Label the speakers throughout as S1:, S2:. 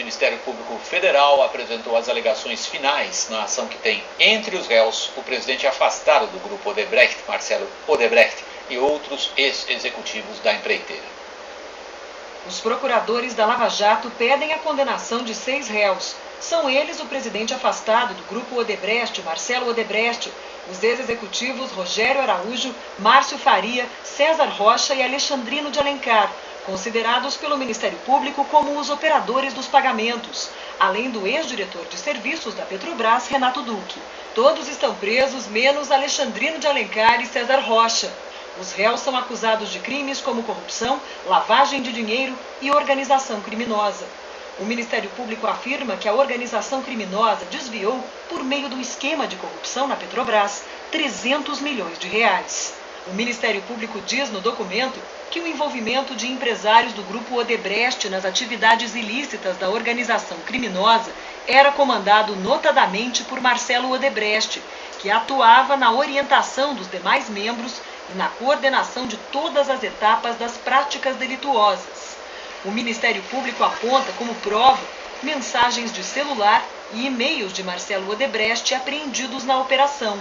S1: Ministério Público Federal apresentou as alegações finais na ação que tem entre os réus o presidente afastado do grupo Odebrecht, Marcelo Odebrecht, e outros ex-executivos da empreiteira.
S2: Os procuradores da Lava Jato pedem a condenação de 6 réus. São eles o presidente afastado do grupo Odebrecht, Marcelo Odebrecht, os ex-executivos Rogério Araújo, Márcio Faria, César Rocha e Alexandrino de Alencar, considerados pelo Ministério Público como os operadores dos pagamentos, além do ex-diretor de serviços da Petrobras, Renato Duque. Todos estão presos, menos Alexandrino de Alencar e César Rocha. Os réus são acusados de crimes como corrupção, lavagem de dinheiro e organização criminosa. O Ministério Público afirma que a organização criminosa desviou, por meio do esquema de corrupção na Petrobras, 300 milhões de reais. O Ministério Público diz no documento que o envolvimento de empresários do grupo Odebrecht nas atividades ilícitas da organização criminosa era comandado notadamente por Marcelo Odebrecht, que atuava na orientação dos demais membros e na coordenação de todas as etapas das práticas delituosas. O Ministério Público aponta como prova mensagens de celular e e-mails de Marcelo Odebrecht apreendidos na operação.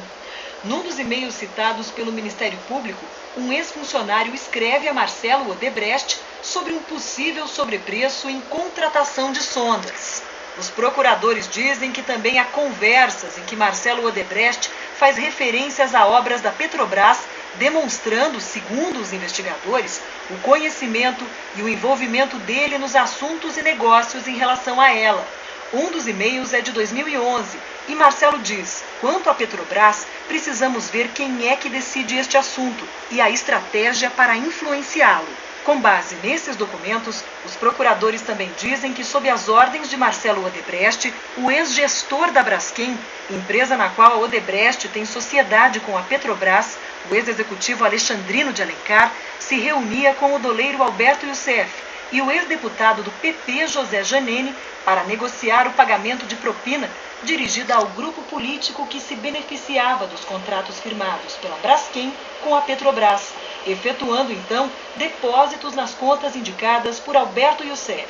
S2: Num dos e-mails citados pelo Ministério Público, um ex-funcionário escreve a Marcelo Odebrecht sobre um possível sobrepreço em contratação de sondas. Os procuradores dizem que também há conversas em que Marcelo Odebrecht faz referências a obras da Petrobras, demonstrando, segundo os investigadores, o conhecimento e o envolvimento dele nos assuntos e negócios em relação a ela. Um dos e-mails é de 2011 e Marcelo diz: quanto à Petrobras, precisamos ver quem é que decide este assunto e a estratégia para influenciá-lo. Com base nesses documentos, os procuradores também dizem que, sob as ordens de Marcelo Odebrecht, o ex-gestor da Braskem, empresa na qual a Odebrecht tem sociedade com a Petrobras, o ex-executivo Alexandrino de Alencar, se reunia com o doleiro Alberto Youssef e o ex-deputado do PP, José Janene, para negociar o pagamento de propina dirigida ao grupo político que se beneficiava dos contratos firmados pela Braskem com a Petrobras, efetuando então depósitos nas contas indicadas por Alberto Youssef.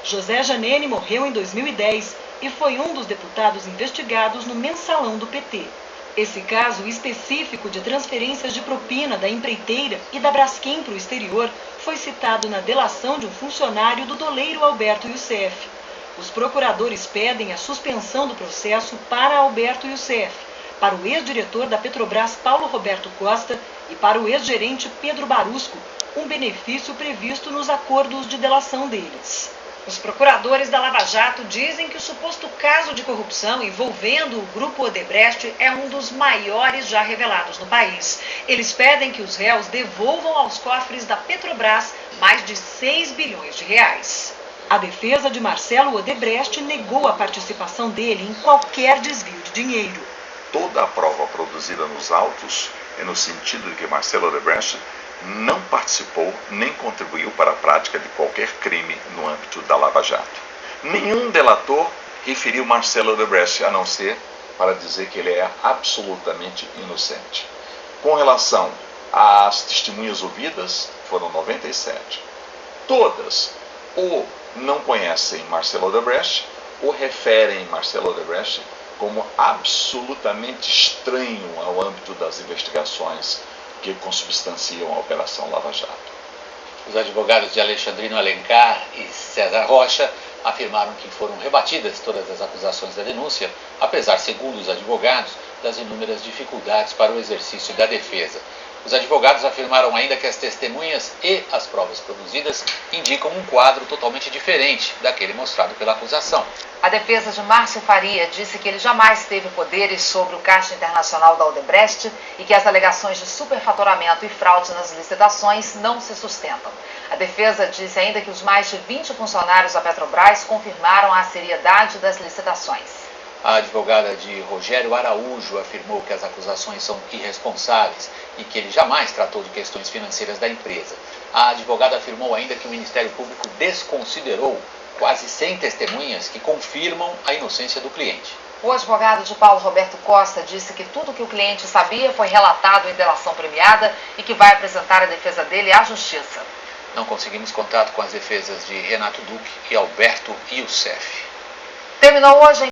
S2: José Janene morreu em 2010 e foi um dos deputados investigados no mensalão do PT. Esse caso específico de transferências de propina da empreiteira e da Braskem para o exterior foi citado na delação de um funcionário do doleiro Alberto Youssef. Os procuradores pedem a suspensão do processo para Alberto Youssef, para o ex-diretor da Petrobras, Paulo Roberto Costa, e para o ex-gerente Pedro Barusco, um benefício previsto nos acordos de delação deles. Os procuradores da Lava Jato dizem que o suposto caso de corrupção envolvendo o grupo Odebrecht é um dos maiores já revelados no país. Eles pedem que os réus devolvam aos cofres da Petrobras mais de 6 bilhões de reais. A defesa de Marcelo Odebrecht negou a participação dele em qualquer desvio de dinheiro.
S3: Toda a prova produzida nos autos é no sentido de que Marcelo Odebrecht não participou nem contribuiu para a prática de qualquer crime no âmbito da Lava Jato. Nenhum delator referiu Marcelo Odebrecht, a não ser para dizer que ele é absolutamente inocente. Com relação às testemunhas ouvidas, foram 97. Todas ou não conhecem Marcelo Odebrecht ou referem Marcelo Odebrecht como absolutamente estranho ao âmbito das investigações que consubstanciam a Operação Lava Jato.
S1: Os advogados de Alexandrino Alencar e César Rocha afirmaram que foram rebatidas todas as acusações da denúncia, apesar, segundo os advogados, das inúmeras dificuldades para o exercício da defesa. Os advogados afirmaram ainda que as testemunhas e as provas produzidas indicam um quadro totalmente diferente daquele mostrado pela acusação.
S4: A defesa de Márcio Faria disse que ele jamais teve poderes sobre o caixa internacional da Odebrecht e que as alegações de superfaturamento e fraude nas licitações não se sustentam. A defesa disse ainda que os mais de 20 funcionários da Petrobras confirmaram a seriedade das licitações.
S1: A advogada de Rogério Araújo afirmou que as acusações são irresponsáveis e que ele jamais tratou de questões financeiras da empresa. A advogada afirmou ainda que o Ministério Público desconsiderou quase 100 testemunhas que confirmam a inocência do cliente.
S4: O advogado de Paulo Roberto Costa disse que tudo que o cliente sabia foi relatado em delação premiada e que vai apresentar a defesa dele à Justiça.
S1: Não conseguimos contato com as defesas de Renato Duque e Alberto Youssef.
S4: Terminou hoje